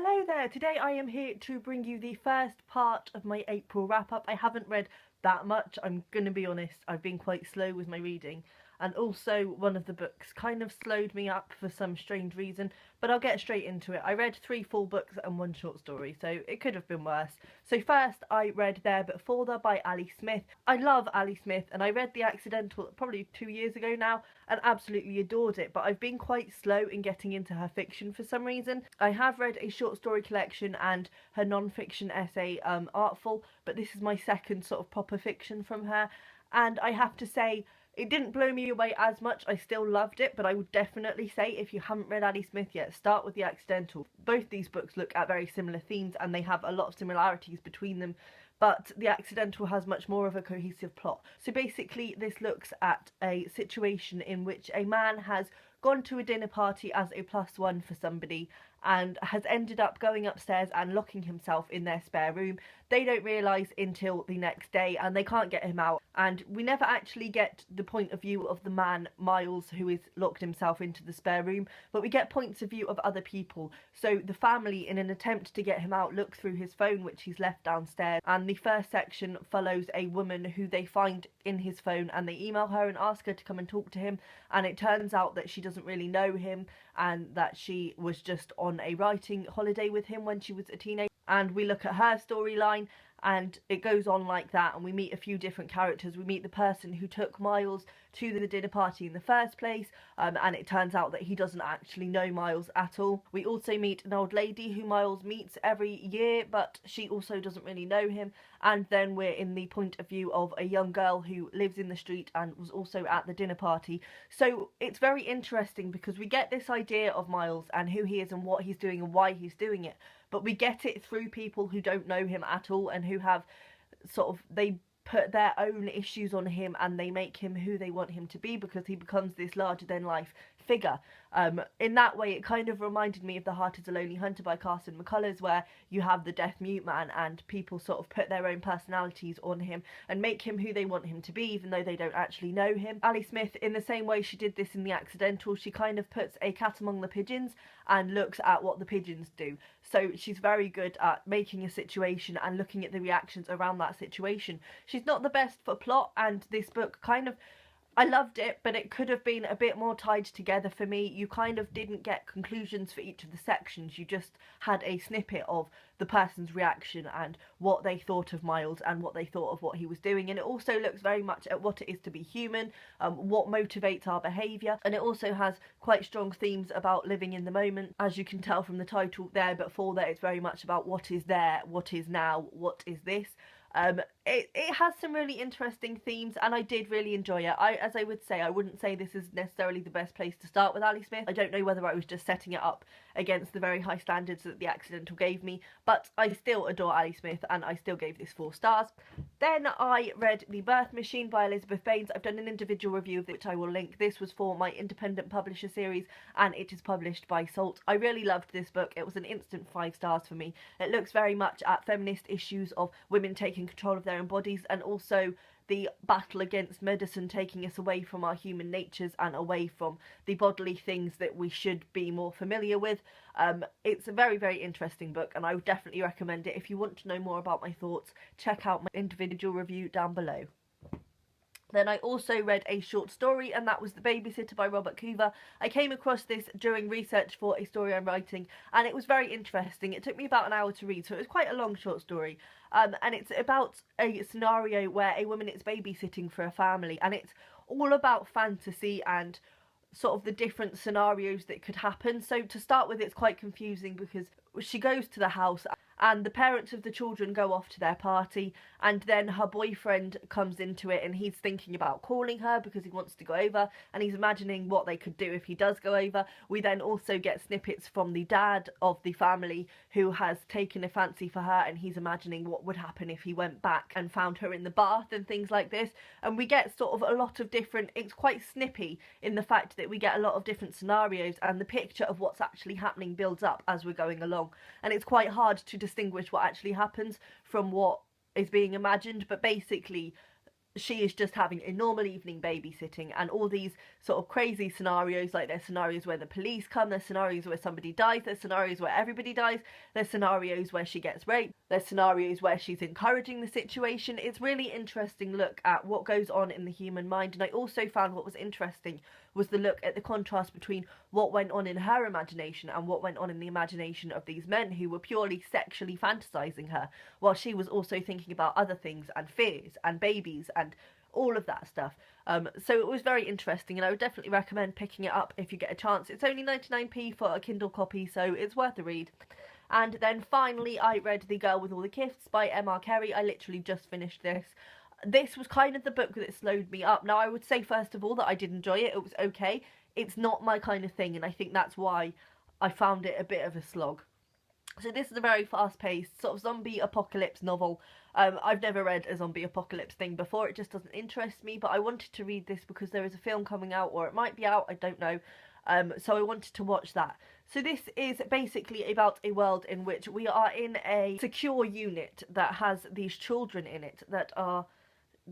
Hello there, today I am here to bring you the first part of my April wrap-up. I haven't read that much, I'm gonna be honest, I've been quite slow with my reading, and also one of the books kind of slowed me up for some strange reason, but I'll get straight into it. I read 3 full books and 1 short story, so it could have been worse. So first I read There But Further by Ali Smith. I love Ali Smith, and I read The Accidental probably 2 years ago now and absolutely adored it, but I've been quite slow in getting into her fiction for some reason. I have read a short story collection and her non-fiction essay Artful, but this is my second sort of proper fiction from her, and I have to say it didn't blow me away as much. I still loved it, but I would definitely say if you haven't read Ali Smith yet, start with The Accidental. Both these books look at very similar themes and they have a lot of similarities between them, but The Accidental has much more of a cohesive plot. So basically this looks at a situation in which a man has gone to a dinner party as a +1 for somebody and has ended up going upstairs and locking himself in their spare room. They don't realise until the next day and they can't get him out, and we never actually get the point of view of the man Miles who is locked himself into the spare room, but we get points of view of other people. So the family, in an attempt to get him out, look through his phone which he's left downstairs, and the first section follows a woman who they find in his phone and they email her and ask her to come and talk to him, and it turns out that she doesn't really know him and that she was just on a writing holiday with him when she was a teenager. And we look at her storyline and it goes on like that, and we meet a few different characters. We meet the person who took Miles to the dinner party in the first place, and it turns out that he doesn't actually know Miles at all. We also meet an old lady who Miles meets every year, but she also doesn't really know him, and then we're in the point of view of a young girl who lives in the street and was also at the dinner party. So it's very interesting because we get this idea of Miles and who he is and what he's doing and why he's doing it, but we get it through people who don't know him at all and who have sort of, they put their own issues on him and they make him who they want him to be because he becomes this larger than life figure. In that way it kind of reminded me of The Heart is a Lonely Hunter by Carson McCullers, where you have the deaf mute man and people sort of put their own personalities on him and make him who they want him to be even though they don't actually know him. Ali Smith, in the same way she did this in The Accidental, she kind of puts a cat among the pigeons and looks at what the pigeons do. So she's very good at making a situation and looking at the reactions around that situation. She's not the best for plot, and this book kind of, I loved it, but it could have been a bit more tied together for me. You kind of didn't get conclusions for each of the sections. You just had a snippet of the person's reaction and what they thought of Miles and what they thought of what he was doing. And it also looks very much at what it is to be human, what motivates our behaviour. And it also has quite strong themes about living in the moment. As you can tell from the title, There But Further, it's very much about what is there, what is now, what is this. It has some really interesting themes and I did really enjoy it. As I would say, I wouldn't say this is necessarily the best place to start with Ali Smith. I don't know whether I was just setting it up against the very high standards that The Accidental gave me, but I still adore Ali Smith and I still gave this 4 stars. Then I read The Birth Machine by Elizabeth Baines. I've done an individual review of it which I will link. This was for my independent publisher series and it is published by Salt. I really loved this book. It was an instant 5 stars for me. It looks very much at feminist issues of women taking control of their own bodies and also the battle against medicine taking us away from our human natures and away from the bodily things that we should be more familiar with. It's a very, very interesting book and I would definitely recommend it. If you want to know more about my thoughts, check out my individual review down below. Then I also read a short story, and that was The Babysitter by Robert Coover. I came across this during research for a story I'm writing, and it was very interesting. It took me about an hour to read, so it was quite a long short story. And it's about a scenario where a woman is babysitting for a family, and it's all about fantasy and sort of the different scenarios that could happen. So to start with, it's quite confusing because she goes to the house and the parents of the children go off to their party, and then her boyfriend comes into it and he's thinking about calling her because he wants to go over and he's imagining what they could do if he does go over. We then also get snippets from the dad of the family who has taken a fancy for her and he's imagining what would happen if he went back and found her in the bath and things like this. And we get sort of a lot of different, it's quite snippy in the fact that we get a lot of different scenarios and the picture of what's actually happening builds up as we're going along, and it's quite hard to distinguish what actually happens from what is being imagined. But basically she is just having a normal evening babysitting, and all these sort of crazy scenarios, like there's scenarios where the police come, there's scenarios where somebody dies, there's scenarios where everybody dies, there's scenarios where she gets raped, there's scenarios where she's encouraging the situation. It's really interesting look at what goes on in the human mind. And I also found what was interesting was the look at the contrast between what went on in her imagination and what went on in the imagination of these men who were purely sexually fantasizing her, while she was also thinking about other things and fears and babies and all of that stuff. So it was very interesting, and I would definitely recommend picking it up if you get a chance. It's only 99p for a Kindle copy, so it's worth a read. And then finally I read The Girl with All the Gifts by M.R. Carey. I literally just finished this. This was kind of the book that slowed me up. Now, I would say, first of all, that I did enjoy it. It was okay. It's not my kind of thing, and I think that's why I found it a bit of a slog. So this is a very fast-paced sort of zombie apocalypse novel. I've never read a zombie apocalypse thing before. It just doesn't interest me, but I wanted to read this because there is a film coming out, or it might be out, I don't know. So I wanted to watch that. So this is basically about a world in which we are in a secure unit that has these children in it that are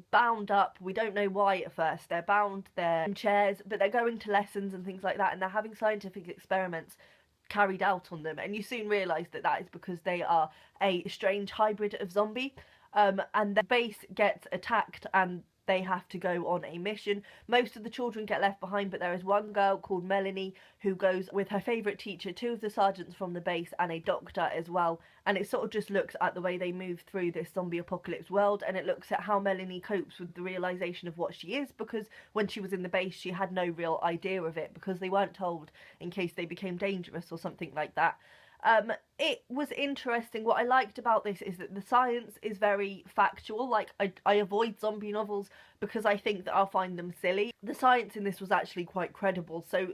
bound up. We don't know why at first. They're bound, they're in chairs, but they're going to lessons and things like that, and they're having scientific experiments carried out on them, and you soon realise that that is because they are a strange hybrid of zombie, and the base gets attacked and they have to go on a mission. Most of the children get left behind, but there is one girl called Melanie who goes with her favourite teacher, two of the sergeants from the base, and a doctor as well. And it sort of just looks at the way they move through this zombie apocalypse world, and it looks at how Melanie copes with the realisation of what she is, because when she was in the base she had no real idea of it, because they weren't told in case they became dangerous or something like that. It was interesting. What I liked about this is that the science is very factual. Like, I avoid zombie novels because I think that I'll find them silly. The science in this was actually quite credible. So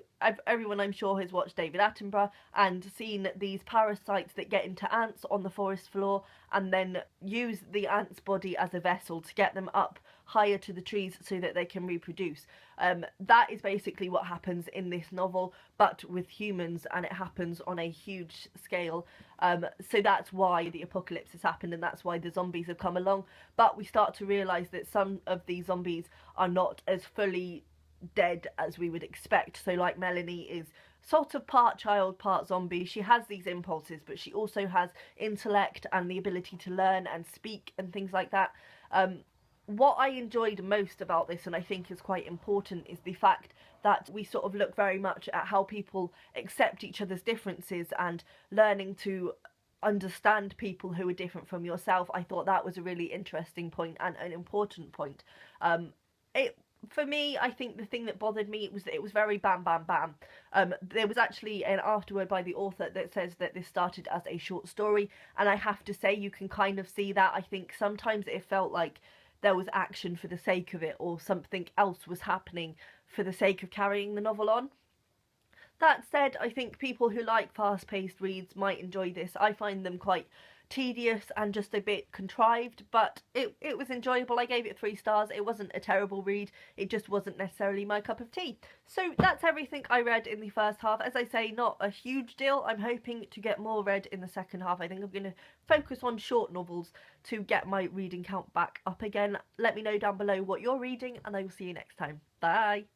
everyone, I'm sure, has watched David Attenborough and seen these parasites that get into ants on the forest floor and then use the ant's body as a vessel to get them up higher to the trees so that they can reproduce. That is basically what happens in this novel, but with humans, and it happens on a huge scale. So that's why the apocalypse has happened, and that's why the zombies have come along. But we start to realise that some of these zombies are not as fully dead as we would expect. So like Melanie is sort of part child, part zombie. She has these impulses, but she also has intellect and the ability to learn and speak and things like that. What I enjoyed most about this, and I think is quite important, is the fact that we sort of look very much at how people accept each other's differences and learning to understand people who are different from yourself. I thought that was a really interesting point and an important point. For me, I think the thing that bothered me was that it was very bam, bam, bam. There was actually an afterword by the author that says that this started as a short story, and I have to say you can kind of see that. I think sometimes it felt like there was action for the sake of it, or something else was happening for the sake of carrying the novel on. That said, I think people who like fast-paced reads might enjoy this. I find them quite tedious and just a bit contrived, but it was enjoyable. I gave it 3 stars. It wasn't a terrible read. It just wasn't necessarily my cup of tea. So that's everything I read in the first half. As I say, not a huge deal. I'm hoping to get more read in the second half. I think I'm going to focus on short novels to get my reading count back up again. Let me know down below what you're reading, and I will see you next time. Bye!